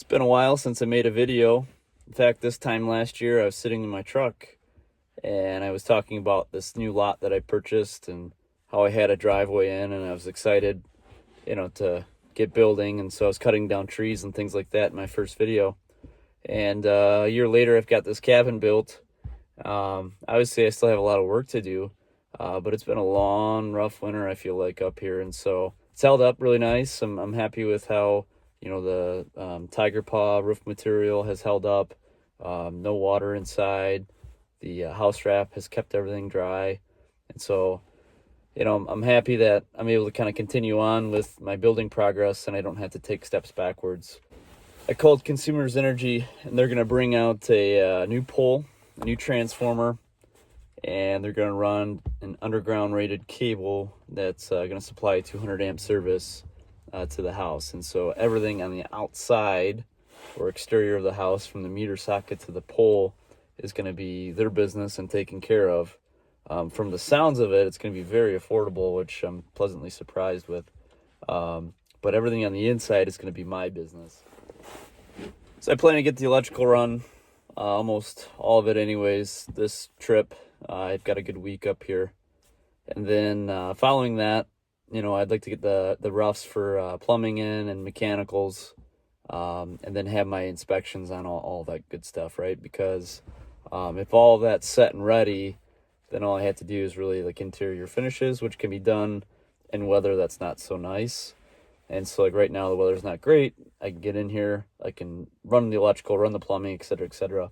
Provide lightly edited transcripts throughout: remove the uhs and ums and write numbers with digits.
It's been a while since I made a video. In fact, this time last year I was sitting in my truck and I was talking about this new lot that I purchased and how I had a driveway in, and I was excited, to get building. And so I was cutting down trees and things like that in my first video. And a year later, I've got this cabin built. Obviously, I still have a lot of work to do, but it's been a long, rough winter, I feel like, up here. And so it's held up really nice. I'm happy with how the tiger paw roof material has held up. No water inside. The house wrap has kept everything dry. And so, I'm happy that I'm able to kind of continue on with my building progress and I don't have to take steps backwards. I called Consumers Energy and they're going to bring out a new pole, a new transformer, and they're going to run an underground rated cable that's going to supply a 200 amp service to the house. And so everything on the outside or exterior of the house, from the meter socket to the pole, is going to be their business and taken care of. From the sounds of it, it's going to be very affordable, which I'm pleasantly surprised with. But everything on the inside is going to be my business. So I plan to get the electrical run, almost all of it anyways, this trip. I've got a good week up here. And then following that, I'd like to get the roughs for plumbing in and mechanicals, and then have my inspections on all that good stuff, right? Because if all of that's set and ready, then all I have to do is really like interior finishes, which can be done in weather that's not so nice. And so like right now the weather's not great. I can get in here, I can run the electrical, run the plumbing, etc., etc.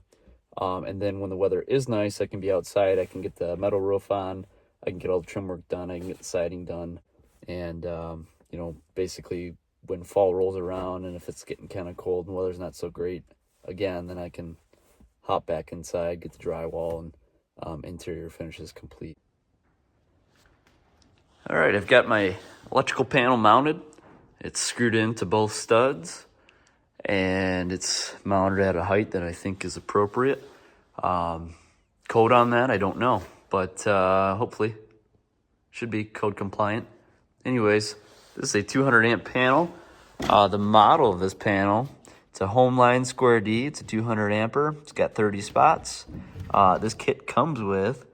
And then when the weather is nice, I can be outside, I can get the metal roof on, I can get all the trim work done, I can get the siding done. And, basically when fall rolls around and if it's getting kind of cold and weather's not so great again, then I can hop back inside, get the drywall and interior finishes complete. All right, I've got my electrical panel mounted. It's screwed into both studs and it's mounted at a height that I think is appropriate. Code on that, I don't know, but hopefully should be code compliant. Anyways, this is a 200 amp panel. The model of this panel, it's a Homeline Square D. It's a 200 amper. It's got 30 spots. This kit comes with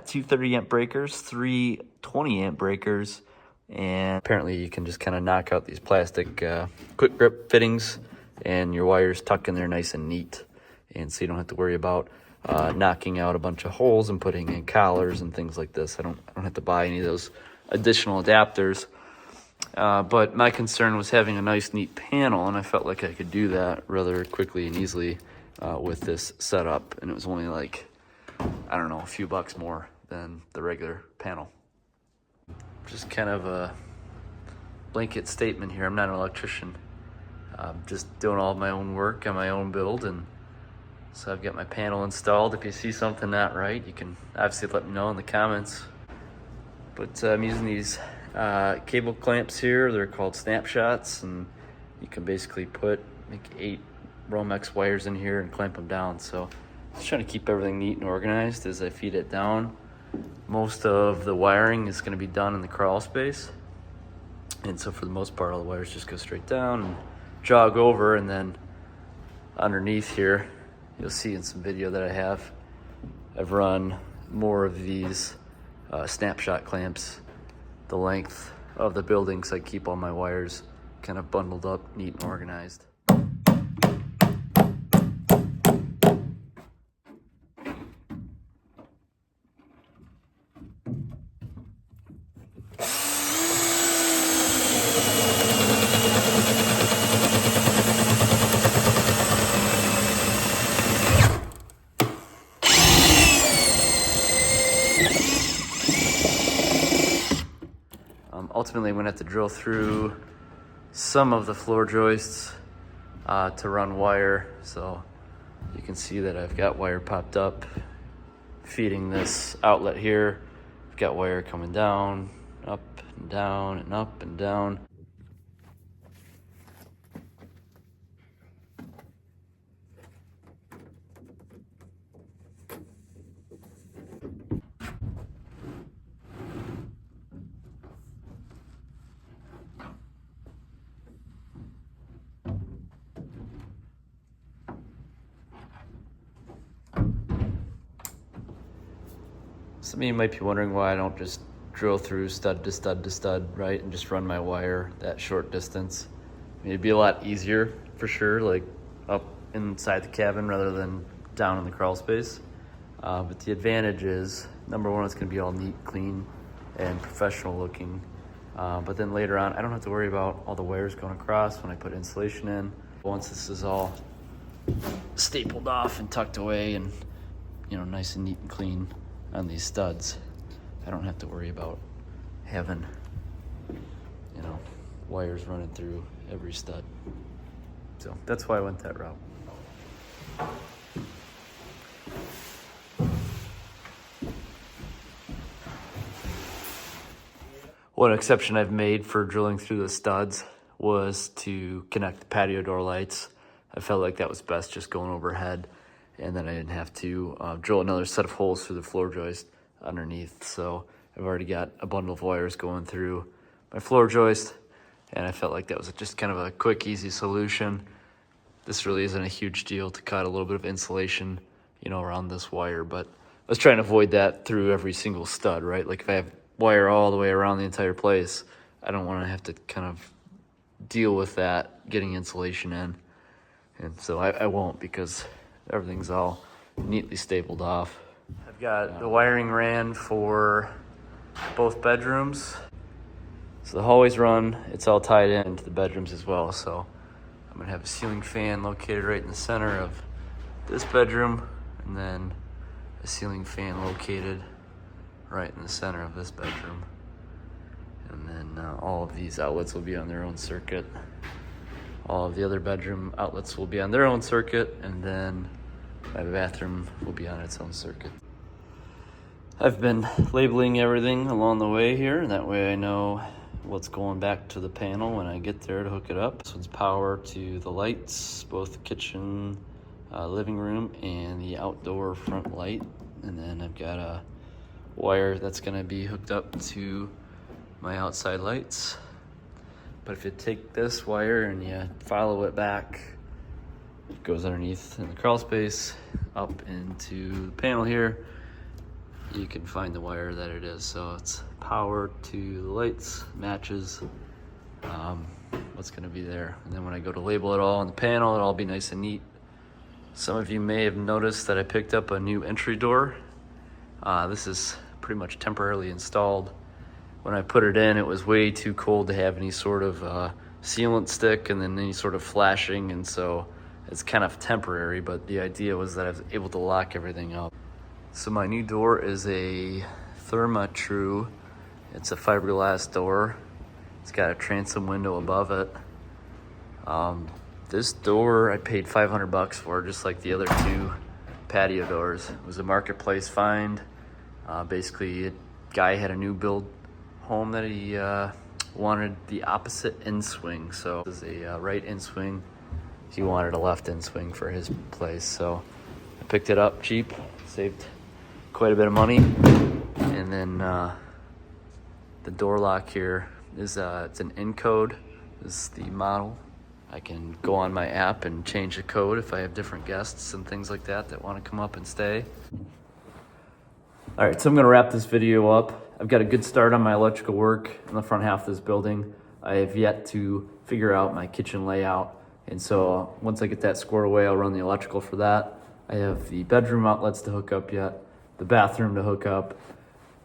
two 30 amp breakers, three 20 amp breakers, and apparently you can just kind of knock out these plastic quick grip fittings and your wires tuck in there nice and neat. And so you don't have to worry about knocking out a bunch of holes and putting in collars and things like this. I don't have to buy any of those additional adapters. But my concern was having a nice neat panel, and I felt like I could do that rather quickly and easily with this setup. And it was only like, I don't know, a few bucks more than the regular panel. Just kind of a blanket statement here. I'm not an electrician. I'm just doing all of my own work on my own build, and so I've got my panel installed. If you see something not right, you can obviously let me know in the comments. But I'm using these cable clamps here. They're called snapshots, and you can basically make 8 Romex wires in here and clamp them down. So just trying to keep everything neat and organized as I feed it down. Most of the wiring is going to be done in the crawl space, and so for the most part all the wires just go straight down and jog over. And then underneath here, you'll see in some video that I've run more of these snapshot clamps the length of the building, so I keep all my wires kind of bundled up, neat and organized. Ultimately, I'm going to have to drill through some of the floor joists to run wire. So you can see that I've got wire popped up feeding this outlet here. I've got wire coming down, up and down and up and down. Some of you might be wondering why I don't just drill through stud to stud to stud, right, and just run my wire that short distance. I mean, it'd be a lot easier for sure, like up inside the cabin rather than down in the crawl space. But the advantage is, number one, it's gonna be all neat, clean, and professional looking. But then later on, I don't have to worry about all the wires going across when I put insulation in. Once this is all stapled off and tucked away and, you know, nice and neat and clean on these studs, I don't have to worry about having, you know, wires running through every stud. So that's why I went that route. One exception I've made for drilling through the studs was to connect the patio door lights. I felt like that was best just going overhead, and then I didn't have to drill another set of holes through the floor joist underneath. So I've already got a bundle of wires going through my floor joist, and I felt like that was just kind of a quick, easy solution. This really isn't a huge deal to cut a little bit of insulation, you know, around this wire, but I was trying to avoid that through every single stud, right? Like if I have wire all the way around the entire place, I don't want to have to kind of deal with that getting insulation in. And so I won't, because everything's all neatly stapled off. I've got the wiring ran for both bedrooms. So the hallways run, it's all tied into the bedrooms as well. So I'm gonna have a ceiling fan located right in the center of this bedroom, and then a ceiling fan located right in the center of this bedroom. And then all of these outlets will be on their own circuit. All of the other bedroom outlets will be on their own circuit, and then my bathroom will be on its own circuit. I've been labeling everything along the way here, and that way I know what's going back to the panel when I get there to hook it up. This one's power to the lights, both the kitchen, living room, and the outdoor front light. And then I've got a wire that's gonna be hooked up to my outside lights. But if you take this wire and you follow it back, it goes underneath in the crawl space, up into the panel here, you can find the wire that it is. So it's power to the lights, matches what's gonna be there. And then when I go to label it all on the panel, it'll all be nice and neat. Some of you may have noticed that I picked up a new entry door. This is pretty much temporarily installed. When I put it in, it was way too cold to have any sort of sealant stick and then any sort of flashing, and so it's kind of temporary, but the idea was that I was able to lock everything up. So my new door is a Therma-Tru. It's a fiberglass door. It's got a transom window above it. This door I paid $500 for, just like the other two patio doors. It was a marketplace find. Basically, a guy had a new build home that he wanted the opposite in swing. So this is a right in swing. He wanted a left in swing for his place. So I picked it up cheap, saved quite a bit of money. And then the door lock here is it's an in code. This is the model. I can go on my app and change the code if I have different guests and things like that want to come up and stay. All right, so I'm gonna wrap this video up. I've got a good start on my electrical work in the front half of this building. I have yet to figure out my kitchen layout. And so once I get that squared away, I'll run the electrical for that. I have the bedroom outlets to hook up yet, the bathroom to hook up.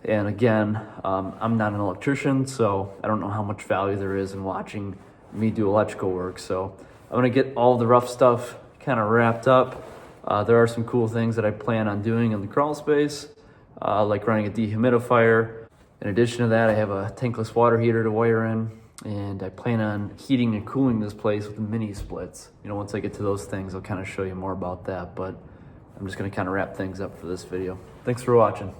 And again, I'm not an electrician, so I don't know how much value there is in watching me do electrical work. So I'm gonna get all the rough stuff kind of wrapped up. There are some cool things that I plan on doing in the crawl space, like running a dehumidifier. In addition to that, I have a tankless water heater to wire in, and I plan on heating and cooling this place with mini splits. You know, once I get to those things, I'll kind of show you more about that, but I'm just gonna kind of wrap things up for this video. Thanks for watching.